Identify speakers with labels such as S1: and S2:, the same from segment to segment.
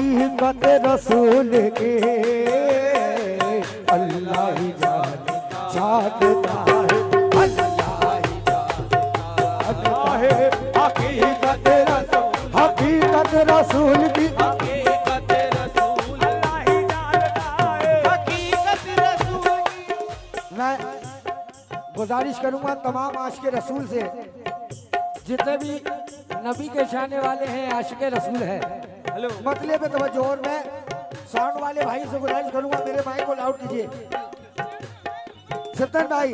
S1: हकीकत रसूल के अल्लाह ही जानता है, अल्लाह ही जानता है। हकीकत रसूल की,
S2: हकीकत रसूल अल्लाह ही जानता है, हकीकत रसूल की।
S1: मैं गुजारिश करूंगा तमाम आशिक रसूल से, जितने भी नबी के चाहने वाले हैं, आशिक रसूल है,
S2: हेलो
S1: मतले पे तवज्जो। और मैं साउंड वाले भाई से गुजारिश करूंगा मेरे माइक को लाउड कीजिए। सत्तर भाई,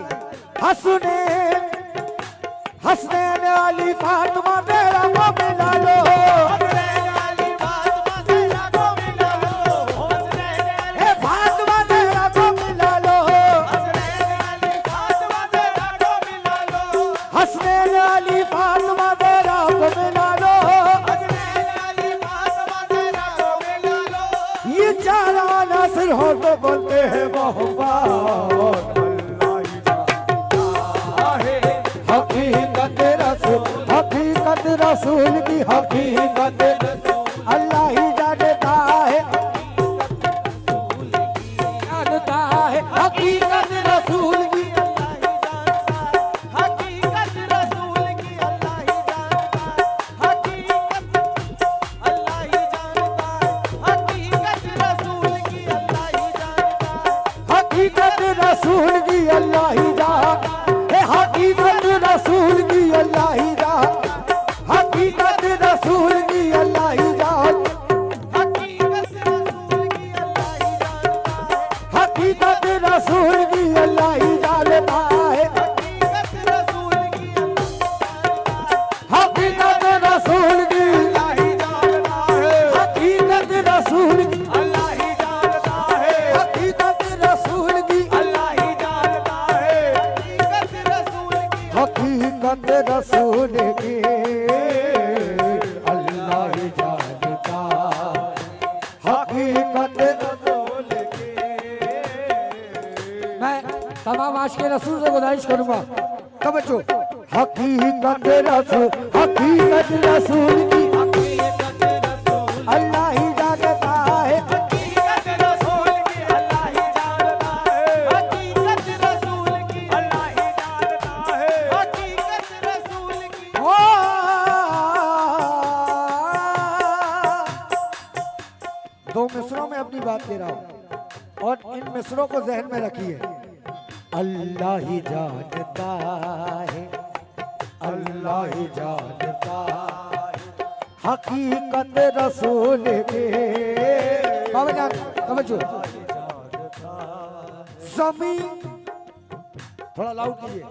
S1: हसनैन अली फातिमा तेरा को मिला लो,
S2: हसनैन अली फातिमा तेरा को मिला लो, हसनैन अली
S1: हे फातिमा तेरा को मिला लो,
S2: हसनैन अली फातिमा तेरा को मिला लो,
S1: हसनैन अली फातिमा तेरा को मिला लो।
S2: हसनैन अली फातिमा तेरा को मिला लो।
S1: ये चारा नासिर हो तो बोलते हैं मोहब्बत, हकीकत रसूल की, हकीकत अल्लाह ही जानता है, जानता है। हकीकत रसूल की,
S2: हकीकत रसूल की अल्लाह ही जानता है, हकीकत अल्लाह ही जानता है, हकीकत रसूल की अल्लाह ही जानता है,
S1: हकीकत रसूल की अल्लाह ही जान, हकीकत रसूल की अल्लाह ही जान, हकीकत रसूल की अल्लाह ही जान,
S2: हकीकत रसूल की अल्लाह ही जानता है,
S1: हकीकत रसूल की अल्लाह ही जानता है,
S2: हकीकत रसूल की
S1: हकीकत रसूल की,
S2: अल्लाह ही जानता है,
S1: हकीकत रसूल की,
S2: अल्लाह ही जानता है,
S1: हकीकत रसूल की,
S2: अल्लाह ही जानता है, हकीकत रसूल की
S1: हकीकत रसूल की अल्लाह ही जानता, हकीकत रसूल की। मैं तमाम आशिक रसूल से गुजारिश करूंगा, तवज्जो। हकीकत रसूल की,
S2: हकीकत रसूल
S1: अल्लाह ही जानता है,
S2: हकीकत रसूल की अल्लाह ही जानता है, हकीकत रसूल की अल्लाह ही जानता है, हकीकत रसूल की
S1: ओ दो मिसरों में अपनी बात दे रहा हूं और इन मिसरों को जहन में रखिए। अल्लाह ही जानता है, अल्लाह ही जानता है, हकीकत रसूल के। बाबा जान समझो, जमीन थोड़ा लाउड कीजिए,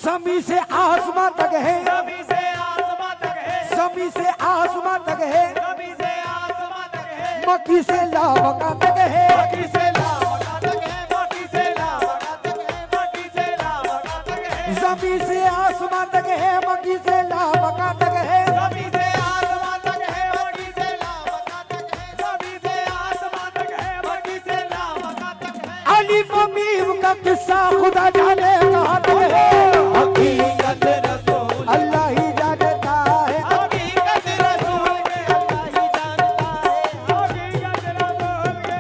S1: जमीन से आसमां तक है,
S2: नबी से आसमां तक है,
S1: जमीन से आसमां तक है,
S2: नबी से आसमां तक है,
S1: मक्की से लावका तक है,
S2: मक्की से लावका तक है, मक्की से लावका तक है, मक्की से लावका तक है,
S1: जमीन से आसमां तक है, मक्की से लावका तक है,
S2: नबी से आसमां तक है, मक्की से लावका तक है, नबी से आसमां तक है, मक्की से लावका तक है।
S1: अलिफ मीम का किस्सा खुदा जाने कहाँ तक है,
S2: हकीकत रसूल
S1: अल्लाह ही जानता है,
S2: हकीकत रसूल के अल्लाह ही जानता है, हकीकत रसूल के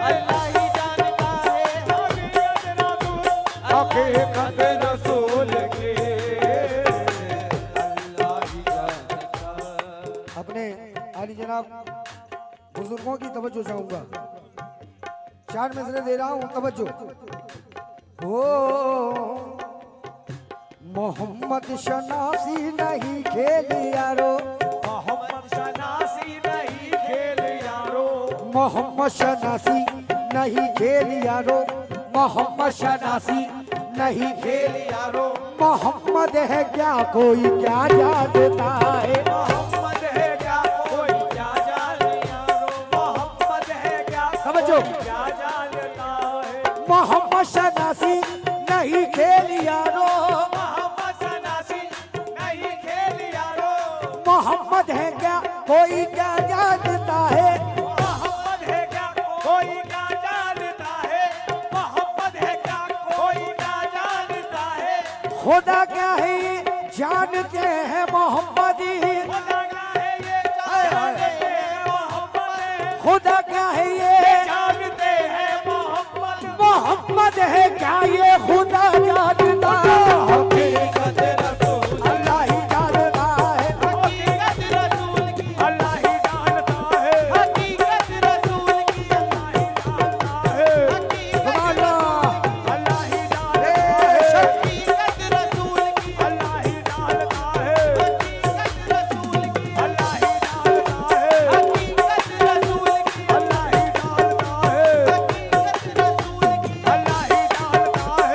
S2: अल्लाह ही जानता है, हकीकत रसूल
S1: हकीकत रसूल की अपने आली जनाब बुजुर्गों की तवज्जो चाहूंगा, चार मिसरे दे रहा हूं, तवज्जो। ओ मोहम्मद शनासी नहीं खेल यारो,
S2: मोहम्मद शनासी नहीं खेल यारो,
S1: मोहम्मद शनासी नहीं खेल यारो, मोहम्मद शनासी नहीं खेल
S2: यारो,
S1: मोहम्मद है क्या कोई क्या जानता है,
S2: मोहम्मद है क्या कोई क्या जाने यारो, मोहम्मद है क्या
S1: समझो।
S2: क्या जानता है,
S1: मोहम्मद शनासी नहीं खेल यारो,
S2: मोहम्मद शनासी नहीं खेल यारो,
S1: मोहम्मद है क्या कोई क्या जानता है,
S2: मोहम्मद है क्या कोई क्या जानता है, मोहम्मद है क्या कोई क्या जानता है,
S1: खुदा क्या है ये जानते हैं मोहम्मद ही,
S2: खुदा क्या है ये जानते हैं मोहम्मद है,
S1: खुदा क्या है ये
S2: जानते हैं मोहम्मद
S1: मोहम्मद है क्या ये खुदा जानता
S2: हकीकत रसूल
S1: अल्लाह ही जानता है
S2: हकीकत रसूल की अल्लाह ही जानता है हकीकत रसूल की अल्लाह ही जानता है
S1: सुभान अल्लाह
S2: अल्लाह ही जानता है हकीकत रसूल की अल्लाह ही जानता है हकीकत रसूल की अल्लाह ही जानता है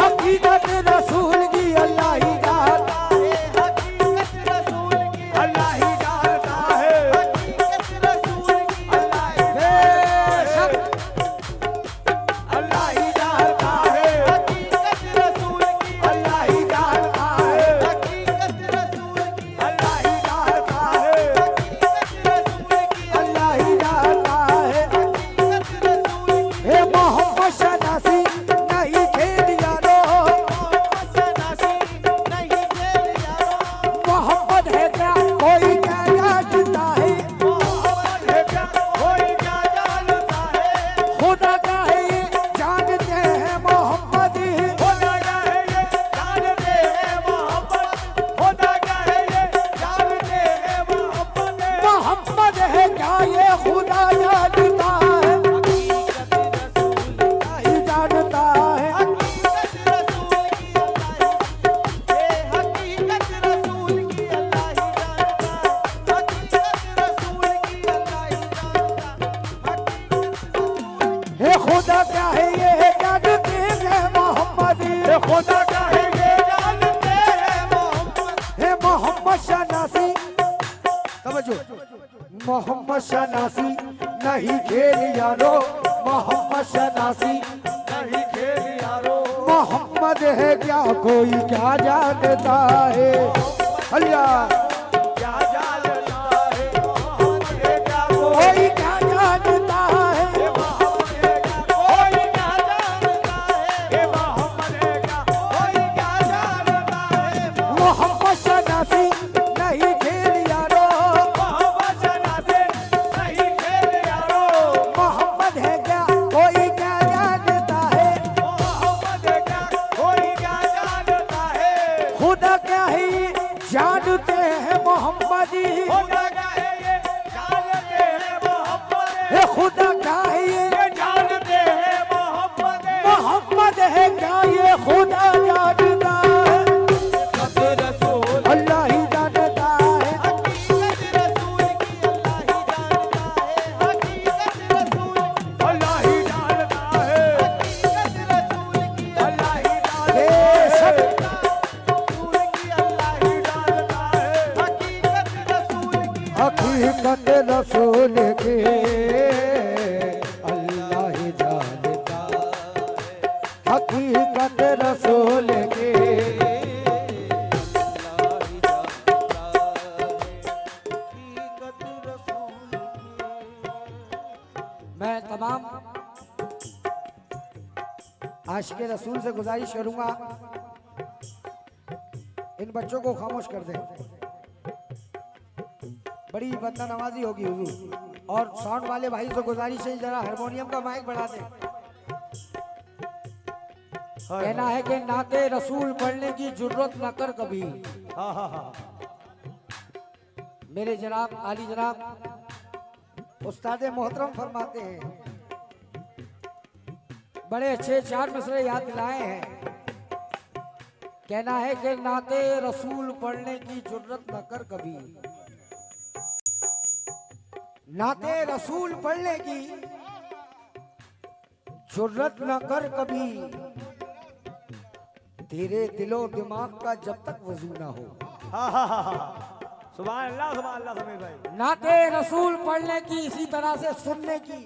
S2: हकीकत रसूल की अल्लाह ही जानता है हकीकत रसूल की अल्लाह ही जानता है हकीकत रसूल की अल्लाह ही जानता है हकीकत रसूल की अल्लाह ही जानता है हकीकत रसूल की
S1: हकीकत रसूल की अल्लाह ही जानता
S2: हकीकत रसूल की अल्लाह ही जानता है हकीकत रसूल की अल्लाह ही
S1: बेशक
S2: अल्लाह ही जानता है हकीकत रसूल की अल्लाह ही जानता है हकीकत रसूल की अल्लाह ही जानता है हकीकत रसूल की
S1: अल्लाह ही जानता है
S2: हकीकत रसूल की
S1: हे मोहम्मद शनासी नहीं खेल यारो
S2: शनासी नहीं खेल यारो
S1: मोहम्मद है क्या कोई क्या जानता है
S2: मोहम्मद है क्या कोई क्या जानता है
S1: खुदा का है ये जानते हैं मोहम्मद
S2: खुदा का है ये जानते हैं मोहम्मद खुदा का है ये जानते हैं मोहम्मद
S1: मोहम्मद है क्या ये खुदा जानता है नहीं जानता है
S2: हकीकत रसूल की अल्लाह ही जानता हकीकत रसूल की अल्लाह ही जानता
S1: हे खुदा क्या है ये जानते हैं मोहम्मद
S2: खुदा का है ये जानते हैं मोहम्मद
S1: हे मोहम्मद शनासी समझो मोहम्मद शनासी नहीं खेल यारो मोहम्मद शनासी
S2: नहीं खेल यारो
S1: मोहम्मद है क्या कोई क्या जानता है अल्लाह
S2: क्या जानता है मोहम्मद है क्या
S1: कोई क्या जानता है
S2: मोहम्मद है क्या कोई क्या जानता है मोहम्मद है क्या कोई क्या जानता है
S1: मोहम्मद शनासी नहीं खेल यारो
S2: मोहम्मद शनासी नहीं खेल यारो
S1: मोहम्मद है क्या कोई क्या जानता है
S2: मोहम्मद है क्या कोई क्या जानता है
S1: खुदा क्या है ये जानते हैं मोहम्मद
S2: खुदा का है ये जानते हैं मोहम्मद
S1: हे खुदा क्या है ये
S2: ये जानते हैं मोहम्मद
S1: मोहम्मद है क्या ये खुदा जानता है
S2: रसूल
S1: अल्लाह ही जानता है
S2: हकीकत रसूल की अल्लाह ही जानता है हकीकत रसूल अल्लाह ही जानता है हकीकत रसूल की अल्लाह ही
S1: बेशक
S2: रसूल की अल्लाह ही जानता है हकीकत रसूल की
S1: हकीकत रसूल के अल्लाह ही जानता हकीकत रसूल के मैं तमाम आशिक रसूल से गुजारिश करूंगा इन बच्चों को खामोश कर दें बड़ी बंदा नवाजी होगी हुजूर और साउंड वाले भाई से गुजारिश है जरा हारमोनियम का माइक बढ़ा दें कहना है कि नाते रसूल पढ़ने की जरूरत न कर कभी मेरे जनाब आली जनाब उस्ताद मोहतरम फरमाते हैं बड़े अच्छे 4 मसले याद दिलाए हैं कहना है कि नाते रसूल पढ़ने की जरूरत न कर कभी नाते रसूल पढ़ने की जरूरत न कर कभी तेरे दिलो दिमाग का जब तक वजू ना हो
S2: सुभान अल्लाह समीर भाई
S1: नाते रसूल पढ़ने की इसी तरह से सुनने की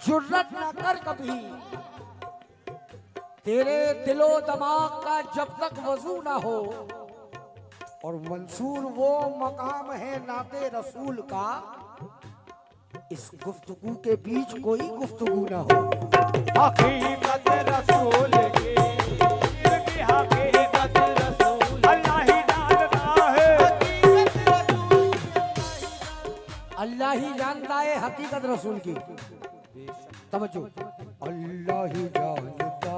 S1: जरूरत न कर कभी तेरे दिलो दिमाग का जब तक वजू ना हो और मंसूर वो मकाम है नाते रसूल का इस गुफ्तगू के बीच कोई गुफ्तगू ना हो।
S2: हकीकत रसूल की, हकीकत रसूल अल्लाह ही जानता है। हकीकत रसूल
S1: अल्लाह ही जानता है हकीकत रसूल की। तवज्जो, अल्लाह ही जानता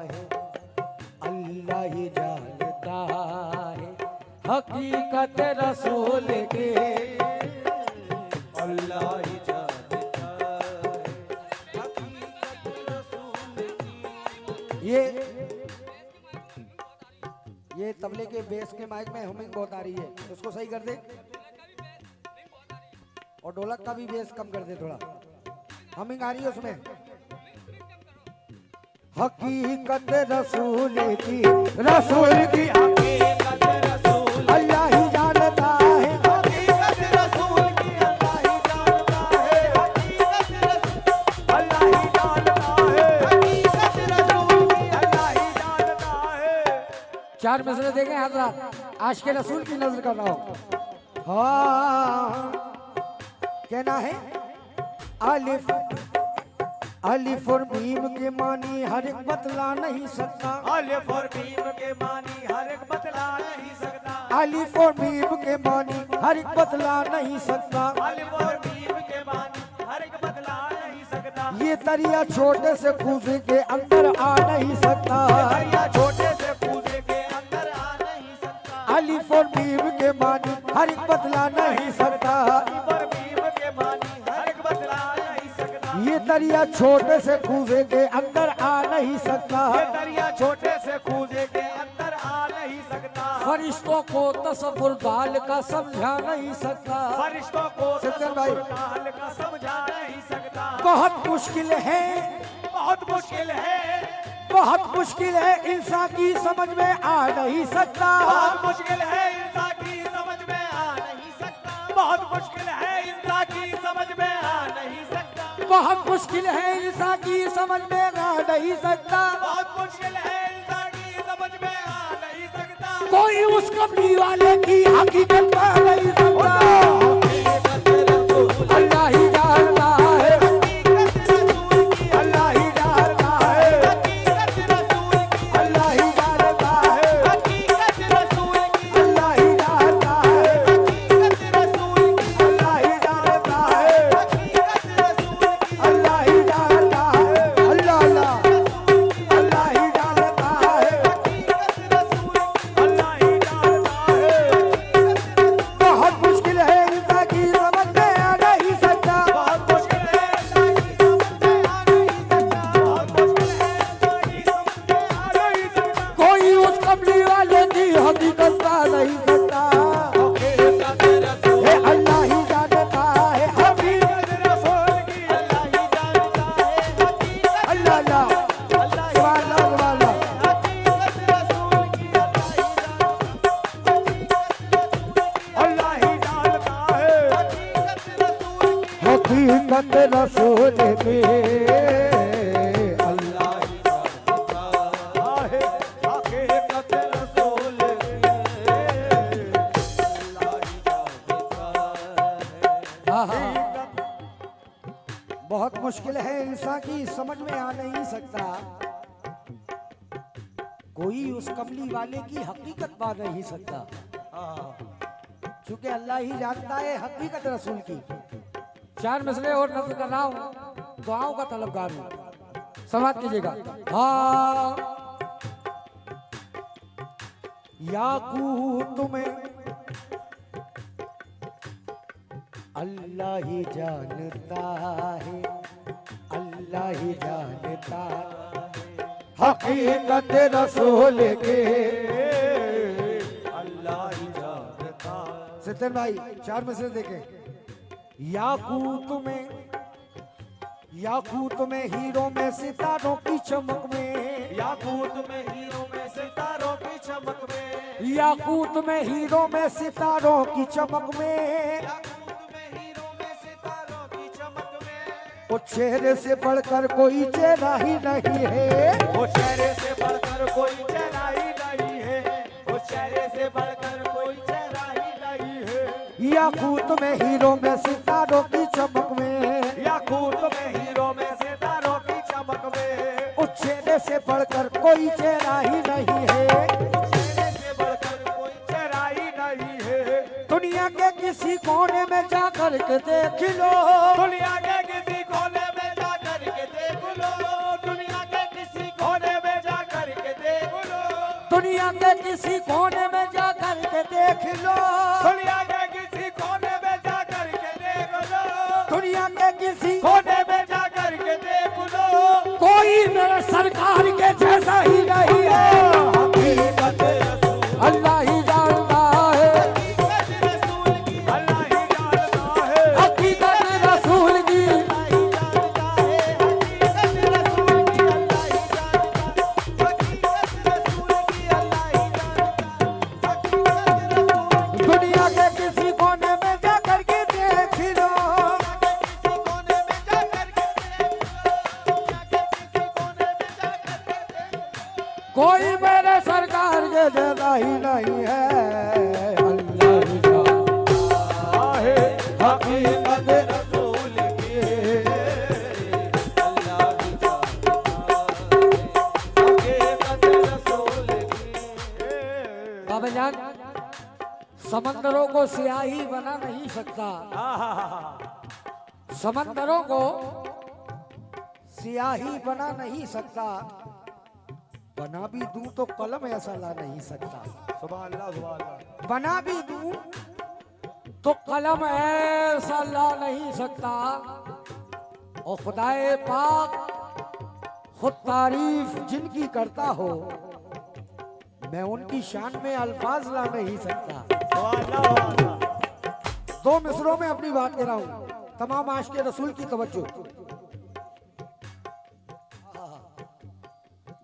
S1: है, अल्लाह ही जानता है हकीकत रसूल की।
S2: अल्लाह ही जानता है हकीकत रसूल की।
S1: ये तबले के बेस के माइक में हमिंग बहुत आ रही है, उसको सही कर दे। और ढोलक का भी बेस कम कर दे थोड़ा, हमिंग आ रही है उसमें। हकीकत रसूल की, रसूल की
S2: हकीकत रसूल
S1: अल्लाह ही जानता है।
S2: हकीकत रसूल की अल्लाह ही जानता है। हकीकत रसूल अल्लाह ही जानता है। हकीकत रसूल की अल्लाह ही जानता है।
S1: चार मसले देखें हजरत, आज के रसूल की नजर कर रहा हूं। हाँ, कहना है अलिफ, अलिफ और मीम के मानी हर एक बतला नहीं सकता।
S2: अलिफ और मीम के मानी हर एक बतला नहीं सकता।
S1: अलिफ और मीम के मानी हर एक बतला नहीं सकता।
S2: अलिफ और मीम के मानी हर एक बतला नहीं सकता।
S1: ये दरिया छोटे से कूजे के अंदर आ नहीं सकता।
S2: दरिया छोटे से कूदे के अंदर आ नहीं सकता।
S1: अलिफ और मीम के मानी हर एक बतला नहीं सकता।
S2: अलिफ और मीम के मानी हर एक बतला नहीं सकता।
S1: ये दरिया छोटे से कूजे के अंदर आ नहीं सकता।
S2: ये दरिया छोटे से कूदे के अंदर आ नहीं सकता।
S1: फरिश्तों को तसव्वुर दाल का समझा नहीं सकता।
S2: फरिश्तों को
S1: सज्जन भाई,
S2: तसव्वुर काल का समझा नहीं सकता।
S1: बहुत मुश्किल है,
S2: बहुत मुश्किल है,
S1: बहुत मुश्किल है, इंसान की समझ में आ नहीं सकता।
S2: बहुत मुश्किल है, इंसान की समझ में आ नहीं सकता। बहुत मुश्किल है, इंसान की समझ में आ नहीं सकता।
S1: बहुत मुश्किल है, इंसान की समझ में आ नहीं सकता।
S2: बहुत मुश्किल है, इंसान की समझ में आ नहीं सकता।
S1: कोई उस कमली वाले की हकीकत पा नहीं सकता। अल्लाह ही जानता है,
S2: हकीकत रसूल की,
S1: अल्लाह ही जानता है,
S2: हकीकत रसूल की,
S1: अल्लाह ही जानता है,
S2: हकीकत रसूल की,
S1: अल्लाह ही जानता है,
S2: हकीकत रसूल की,
S1: अल्लाह ही जानता है,
S2: हकीकत रसूल की,
S1: अल्लाह ही जानता है, अल्लाह अल्लाह, अल्लाह ही जानता है।
S2: हकीकत रसूल की, अल्लाह ही जानता है।
S1: बहुत मुश्किल है, इंसान की समझ में आ नहीं सकता।
S2: बहुत मुश्किल है, इंसान की समझ में आ नहीं सकता। बहुत मुश्किल है, इंसान की समझ में आ नहीं सकता।
S1: कोई उस कमली वाले की हकीकत पा नहीं सकता।
S2: हकीकत रसूल
S1: हे अल्लाह ही जानता है, हकीकत
S2: रसूल की, अल्लाह ही जानता है। हकीकत
S1: अल्लाह अल्लाह,
S2: अल्लाह ही
S1: सुभान अल्लाह, सुभान अल्लाह।
S2: हकीकत रसूल की, अल्लाह ही जानता है। हकीकत रसूल की,
S1: हकीकत रसूल की,
S2: अल्लाह ही जानता है। हकीकत रसूल की, अल्लाह ही जानता है।
S1: हाँ हाँ, बहुत मुश्किल है, इंसान की समझ में आ नहीं सकता। कोई उस कमली वाले की हकीकत पा नहीं सकता। क्योंकि अल्लाह ही जानता है हकीकत रसूल की। चार मसले और नजर कर रहा हूँ, दुआओं का तलबगार हूँ, समाप्त कीजिएगा। हाँ, याकूत में अल्लाह ही जानता है, अल्लाह ही जानता है हकीकत रसूल के।
S2: अल्लाह ही जानता है।
S1: सत्यन भाई, चार मसले देखें। याकूत में हीरो में सितारों की चमक में,
S2: याकूत में हीरों में सितारों की चमक में,
S1: याकूत में हीरो में सितारों की चमक में,
S2: याकूत में हीरों में सितारों की चमक में,
S1: वो चेहरे से बढ़कर कोई चेहरा ही नहीं है।
S2: वो चेहरे से बढ़कर कोई चेहरा ही नहीं है। वो चेहरे से बढ़कर कोई चेहरा ही नहीं है।
S1: याकूत में हीरो में सितारों की चमक में,
S2: याकूत में हीरो में सितारों की चमक में,
S1: उस चेहरे से बढ़कर कोई चेहरा ही नहीं है,
S2: चेहरे से बढ़कर कोई चेहरा ही नहीं है।
S1: दुनिया के किसी कोने में जा कर के देख लो,
S2: दुनिया के किसी कोने में जा कर के देख लो, दुनिया के किसी कोने में जा कर के देख लो,
S1: दुनिया के किसी कोने में जा कर के देख लो,
S2: दुनिया के किसी कोने में जा कर के देख लो,
S1: दुनिया के किसी
S2: कोने में जा कर के देख लो,
S1: कोई मेरे सरकार के जैसा ही नहीं है।
S2: हकीकत रसूल
S1: अल्लाह ही जानता है,
S2: हकीकत रसूल की अल्लाह ही जानता है,
S1: हकीकत रसूल की, दुनिया के किसी कोने में जा कर के देख लो, कोई मेरे सरकार के जैसा ही नहीं है। अल्लाह ही जानता है, हकीकत
S2: रसूल की अल्लाह ही जानता है, हकीकत रसूल की।
S1: बाबा जान, समंदरों को स्याही बना नहीं सकता, समंदरों को स्याही बना नहीं सकता, बना भी दूं तो कलम ऐसा ला नहीं सकता,
S2: सुभान अल्लाह सुभान अल्लाह।
S1: बना भी दूं तो कलम ऐसा ला नहीं सकता। और खुदाए पाक खुद तारीफ जिनकी करता हो, मैं उनकी शान में अल्फाज ला नहीं सकता।
S2: सुभान अल्लाह सुभान अल्लाह।
S1: दो मिसरों में अपनी बात कह रहा हूं, तमाम आशिक़ रसूल की तवज्जो।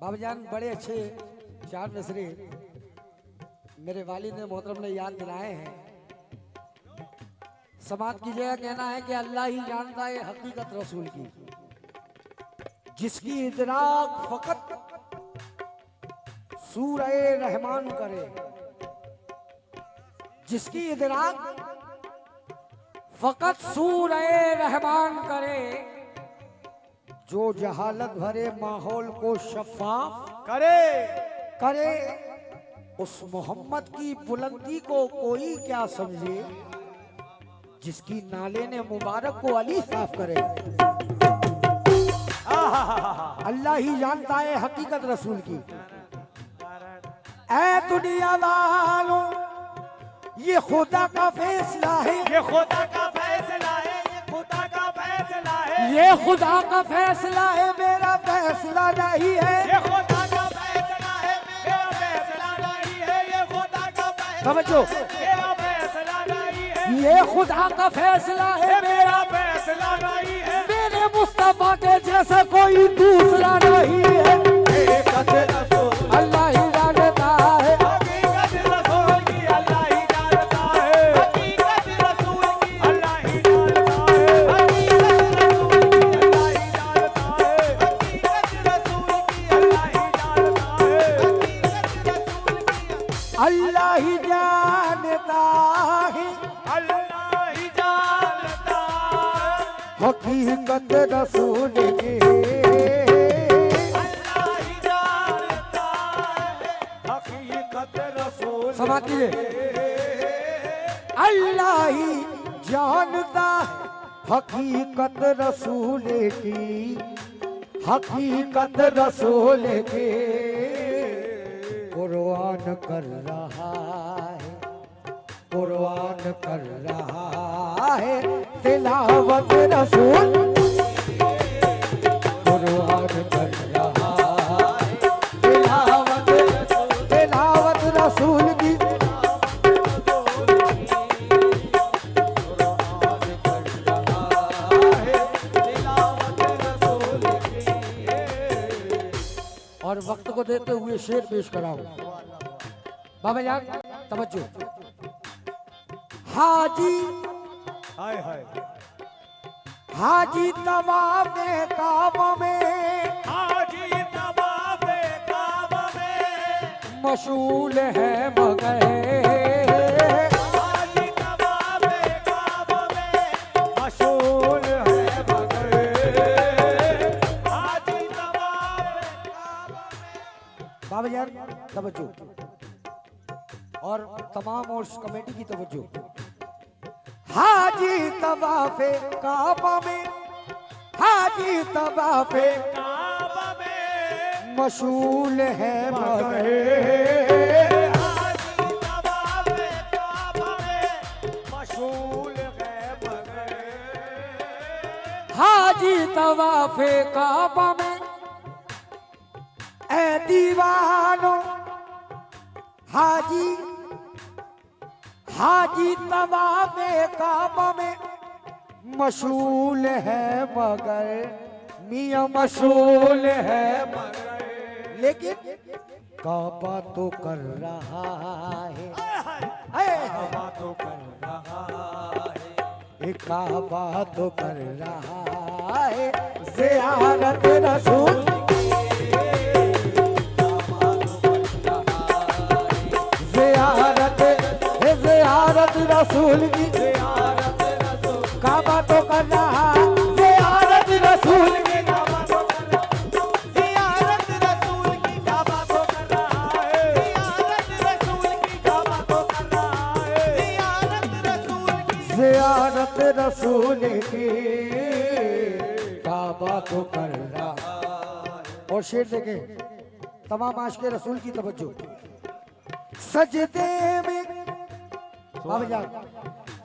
S1: बाबा जान, बड़े अच्छे चार मिसरे मेरे वालिद मोहतरम ने याद दिलाए हैं। समात की जगह कहना है कि अल्लाह ही जानता है हकीकत रसूल की, जिसकी इदराक फकत सूरह रहमान करे, जिसकी इदराक फकत सूरह रहमान करे, जो जहालत भरे माहौल को शफाफ करे, उस मोहम्मद की बुलंदी को कोई क्या समझे, जिसकी नाले ने मुबारक को अली साफ करे। अल्लाह ही जानता है हकीकत रसूल की। ऐ दुनिया वालों, ये खुदा का फैसला है,
S2: ये खुदा का फैसला है, ये खुदा का फैसला है,
S1: ये खुदा का फैसला है, मेरा फैसला नहीं है।
S2: ये खुदा का फैसला है, मेरा फैसला नहीं है, ये खुदा का फैसला
S1: समझो,
S2: मेरा फैसला नहीं है,
S1: ये खुदा का फैसला है,
S2: मेरा फैसला नहीं है।
S1: मेरे मुस्तफा के जैसा कोई दूसरा नहीं है।
S2: हकीकत रसूल
S1: अल्लाह ही जानता है,
S2: हकीकत रसूल की अल्लाह ही जानता है, हकीकत रसूल की अल्लाह ही जानता है, हकीकत रसूल की अल्लाह ही जानता है, हकीकत रसूल की
S1: अल्लाह ही जानता है,
S2: अल्लाह ही जानता है,
S1: हकीकत रसूल की।
S2: अल्लाह ही जानता है, हकीकत रसूल
S1: समात कीजिए, अल्लाह ही जानता है हकीकत रसूल की, हकीकत रसूल की। कुर्बान कर रहा है, कुर्बान कर रहा है तिलावत रसूल, कुर्बान कर रहा है तिलावत, तिलावत रसूल की। और वक्त को देते हुए शेर पेश कराऊं। बाबा जान तवज्जो, हाजी
S2: हाय हाय
S1: हाजी तवाफ़े काबा में
S2: हाजी तवाफ़े काबा में
S1: मशगूल है मगर,
S2: हाजी तवाफ़े
S1: बाबा जान तवज्जो और तमाम और कमेटी की तवज्जो। हाजी तवाफे काबा में, हाजी तवाफे
S2: काबा में
S1: मशहूर है मगर,
S2: हाजी तवाफे काबा में मशहूर है मगर,
S1: हाजी तवाफे काबा में ए दीवानो, हाजी हाजी तवाफे काबा में मशहूर है मगर, मियां मशहूर है मगर, लेकिन काबा तो कर रहा है,
S2: काबा तो कर रहा है,
S1: काबा तो कर रहा है ज़ियारत रसूल, ज़ियारत रसूल की, काबा तो कर रहा ज़ियारत रसूल की,
S2: ज़ियारत रसूल की काबा तो कर रहा है, ज़ियारत रसूल की काबा तो कर रहा है, ज़ियारत रसूल की,
S1: ज़ियारत रसूल की काबा तो कर रहा। और शेर देखें तमाम आशिक़े रसूल की तवज्जो। सजदे में बाबा जान,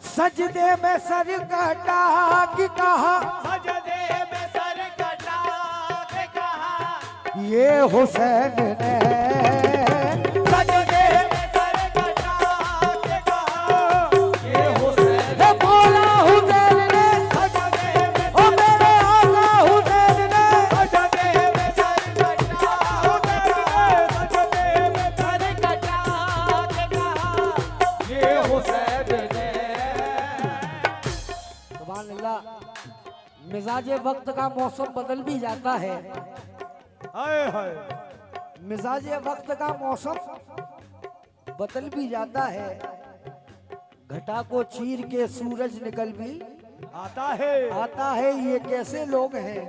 S1: सजदे में सर कटा कि कहा,
S2: सजदे में सर कटा के कहा,
S1: ये हुसैन ने,
S2: सजदे में सर कटा के कहा, ये हुसैन
S1: हे मौला हुसैन ने,
S2: सजदे में
S1: ओ मेरे आका हुसैन ने,
S2: सजदे में सर कटा सजदे में सर कटा के कहा, ये हुसैन ने।
S1: सुभान अल्लाह। मिजाज वक्त का मौसम बदल भी जाता है,
S2: हाय हाय
S1: मिजाज वक्त का मौसम बदल भी जाता है, घटा को चीर के सूरज निकल भी
S2: आता है,
S1: आता है। ये कैसे लोग हैं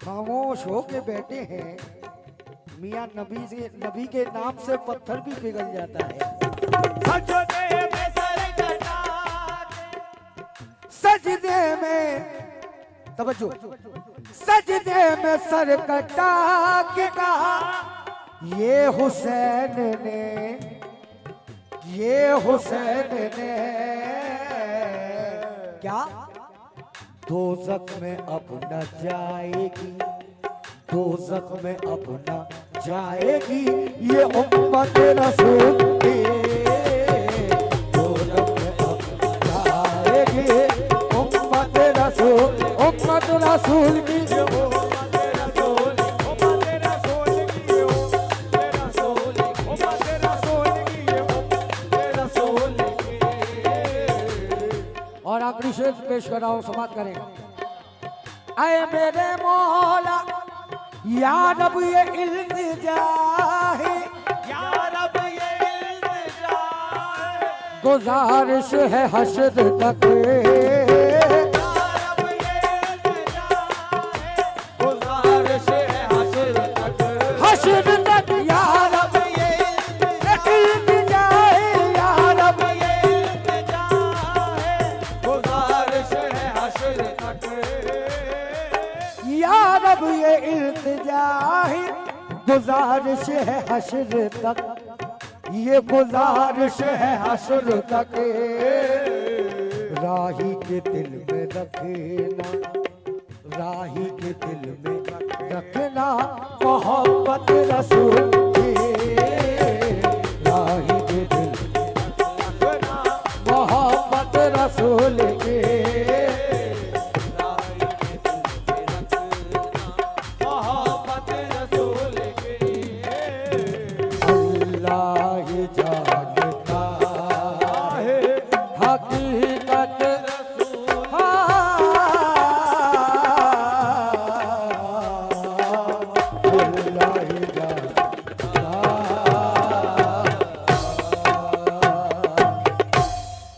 S1: खामोश हो के बैठे हैं, मियां नबी के नाम से पत्थर भी पिघल जाता है।
S2: सजदे में सर कटा
S1: सजदे में तवज्जो, सजदे में सर कटा के कहा, ये हुसैन ने, ये हुसैन ने क्या दोज़ख में अब न जाएगी, दोज़ख में अब न जाएगी ये उम्मत रसूल की, दोज़ख में अब न जाएगी उम्मत रसूल, उम्मत रसूल की। और आखिरी शेर पेश कर रहा हूं, समाप्त करें। आए मेरे मौला या रब ये इल्तिजा है,
S2: या रब ये इल्तिजा है,
S1: गुजारिश है हश्र तक,
S2: या रब ये इल्तिजा है, गुजारिश है हश्र तक,
S1: हश्र तक या रब
S2: ये
S1: इल्तिजा है, या रब
S2: ये इल्तिजा है, गुजारिश है हश्र तक,
S1: या रब ये इल्तिजा है, गुजारिश है हश्र तक, ये गुजारिश है हश्र तक। राही के दिल में रखना, राही के दिल में रखना मोहब्बत रसूल की, राही के दिल में मोहब्बत रसूल की।
S2: मोहब्बत रसूल की।
S1: अल्लाह